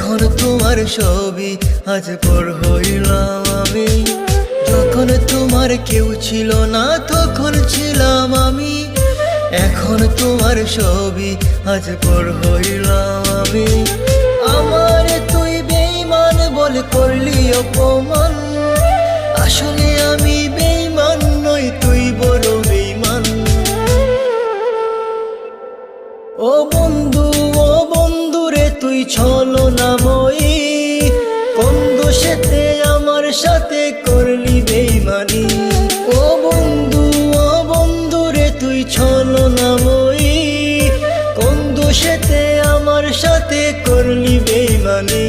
এখন তোমার ছবি আজ পর হইলাম আমি। যখন তোমার কেউ ছিল না তখন ছিলাম আমি। এখন তোমার ছবি আজ পর হইলাম আমি। আমার তুই বেঈমান বলে করলি অপমান, আসলে আমি বেঈমান নই, তুই বড় বেঈমান। ও বন্ধু, ও বন্ধু রে তুই ছলনাময়ী, কোন দোষেতে আমার সাথে করলি বেঈমানি। ও বন্ধু, ও বন্ধু রে তুই ছলনাময়ী, কোন দোষেতে আমার সাথে করলি বেঈমানি।